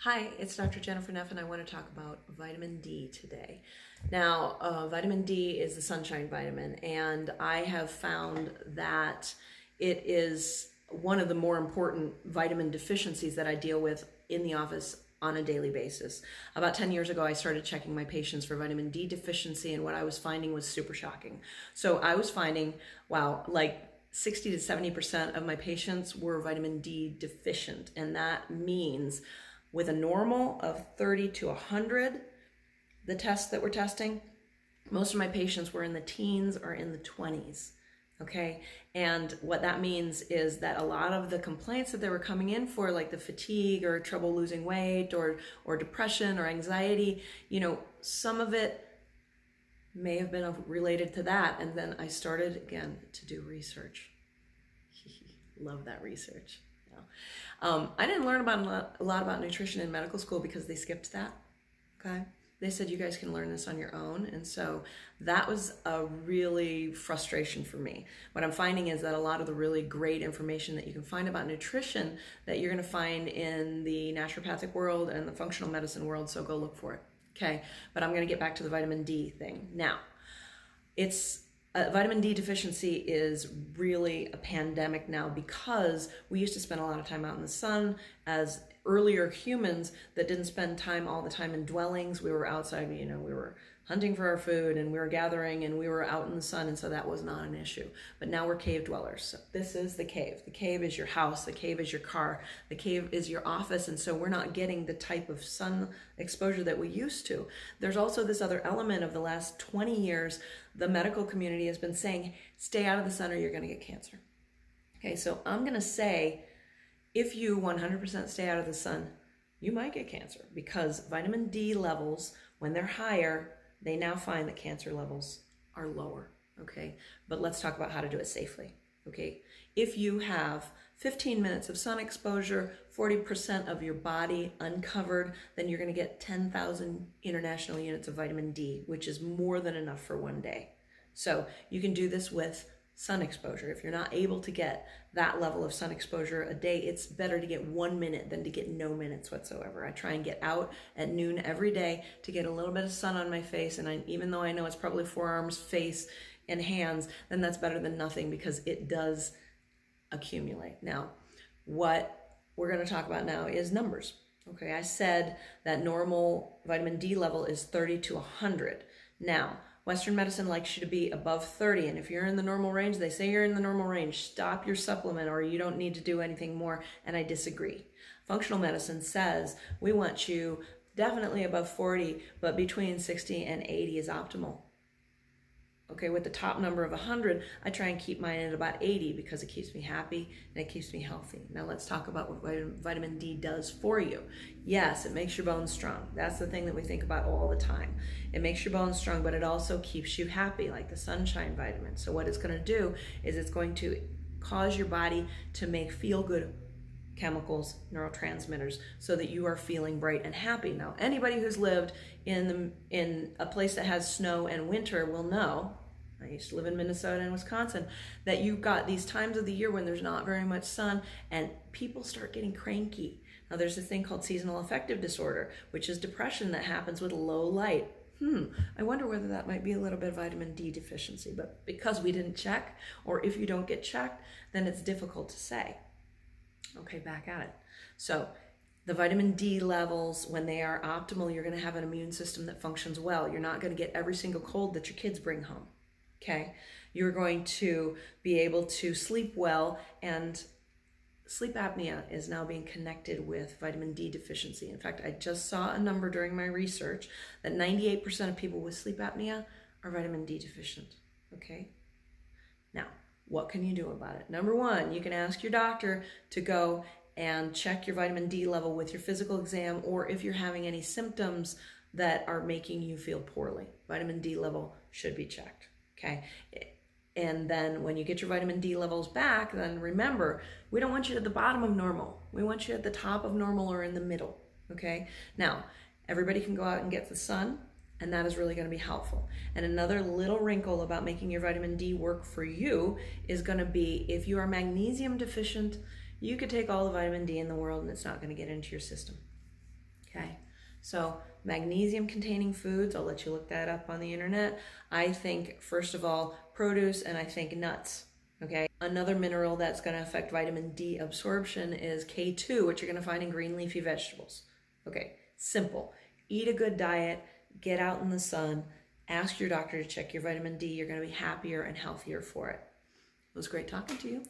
Hi, it's Dr. Jennifer Neff, and I want to talk about vitamin D today. Now, vitamin D is the sunshine vitamin, and I have found that it is one of the more important vitamin deficiencies that I deal with in the office on a daily basis. About 10 years ago, I started checking my patients for vitamin D deficiency, and what I was finding was super shocking. So I was finding, wow, like 60 to 70% of my patients were vitamin D deficient, and that means with a normal of 30 to 100, the tests that we're testing, most of my patients were in the teens or in the 20s, okay? And what that means is that a lot of the complaints that they were coming in for, like the fatigue or trouble losing weight or depression or anxiety, some of it may have been related to that. And then I started again to do research. Love that research. I didn't learn about a lot about nutrition in medical school because they skipped that, okay? They said you guys can learn this on your own, and so that was a really frustration for me. What I'm finding is that a lot of the really great information that you can find about nutrition that you're gonna find in the naturopathic world and the functional medicine world, so go look for it, okay? But I'm gonna get back to the vitamin D thing. Now, vitamin D deficiency is really a pandemic now because we used to spend a lot of time out in the sun as earlier humans that didn't spend time all the time in dwellings. We were outside, we were hunting for our food and we were gathering and we were out in the sun, and so that was not an issue. But now we're cave dwellers. So this is the cave. The cave is your house, the cave is your car, the cave is your office, and so we're not getting the type of sun exposure that we used to. There's also this other element of the last 20 years, the medical community has been saying, stay out of the sun or you're gonna get cancer. Okay, so I'm gonna say, if you 100% stay out of the sun, you might get cancer because vitamin D levels, when they're higher, they now find that cancer levels are lower, okay? But let's talk about how to do it safely, okay? If you have 15 minutes of sun exposure, 40% of your body uncovered, then you're gonna get 10,000 international units of vitamin D, which is more than enough for one day. So you can do this with sun exposure. If you're not able to get that level of sun exposure a day, it's better to get 1 minute than to get no minutes whatsoever. I try and get out at noon every day to get a little bit of sun on my face, and even though I know it's probably forearms, face, and hands, then that's better than nothing because it does accumulate. Now, what we're going to talk about now is numbers. Okay, I said that normal vitamin D level is 30 to 100. Now, Western medicine likes you to be above 30, and if you're in the normal range, they say you're in the normal range, stop your supplement or you don't need to do anything more, and I disagree. Functional medicine says we want you definitely above 40, but between 60 and 80 is optimal. Okay, with the top number of 100, I try and keep mine at about 80 because it keeps me happy and it keeps me healthy. Now let's talk about what vitamin D does for you. Yes, it makes your bones strong. That's the thing that we think about all the time. It makes your bones strong, but it also keeps you happy, like the sunshine vitamin. So what it's going to do is it's going to cause your body to make feel-good chemicals, neurotransmitters, so that you are feeling bright and happy. Now, anybody who's lived in a place that has snow and winter will know, I used to live in Minnesota and Wisconsin, that you've got these times of the year when there's not very much sun and people start getting cranky. Now, there's this thing called seasonal affective disorder, which is depression that happens with low light. I wonder whether that might be a little bit of vitamin D deficiency, but because we didn't check, or if you don't get checked, then it's difficult to say. Okay, back at it. So the vitamin D levels, when they are optimal, you're going to have an immune system that functions well. You're not going to get every single cold that your kids bring home. Okay, you're going to be able to sleep well, and sleep apnea is now being connected with vitamin D deficiency. In fact, I just saw a number during my research that 98% of people with sleep apnea are vitamin D deficient. Okay, now what can you do about it? Number one, you can ask your doctor to go and check your vitamin D level with your physical exam, or if you're having any symptoms that are making you feel poorly, vitamin D level should be checked. Okay, and then when you get your vitamin D levels back, then remember, we don't want you at the bottom of normal. We want you at the top of normal or in the middle, okay? Now, everybody can go out and get the sun, and that is really going to be helpful. And another little wrinkle about making your vitamin D work for you is going to be, if you are magnesium deficient, you could take all the vitamin D in the world and it's not going to get into your system. Okay, so magnesium containing foods, I'll let you look that up on the internet. I think, first of all, produce, and I think nuts. Okay, another mineral that's going to affect vitamin D absorption is K2, which you're going to find in green leafy vegetables. Okay, simple. Eat a good diet, get out in the sun, ask your doctor to check your vitamin D. You're going to be happier and healthier for it. It was great talking to you.